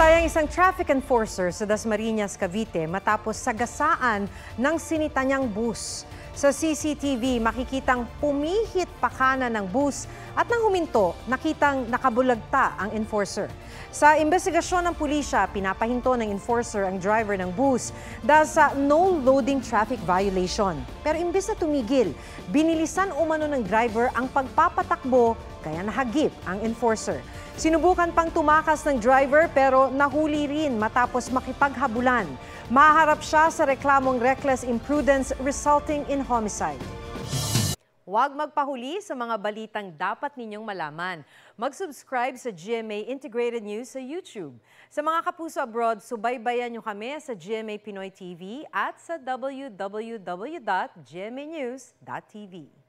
Namatay ang isang traffic enforcer sa Dasmariñas, Cavite matapos sagasaan ng sinitanyang bus. Sa CCTV, makikitang pumihit pakana ng bus at nang huminto, nakitang nakabulagta ang enforcer. Sa investigasyon ng pulisya, pinapahinto ng enforcer ang driver ng bus dahil sa no-loading traffic violation. Pero imbes na tumigil, binilisan umano ng driver ang pagpapatakbo kaya nahagip ang enforcer. Sinubukan pang tumakas ng driver pero nahuli rin matapos makipaghabulan. Maharap siya sa reklamong reckless imprudence resulting in homicide. Huwag magpahuli sa mga balitang dapat ninyong malaman. Mag-subscribe sa GMA Integrated News sa YouTube. Sa mga kapuso abroad, subaybayan nyo kami sa GMA Pinoy TV at sa www.gmanews.tv.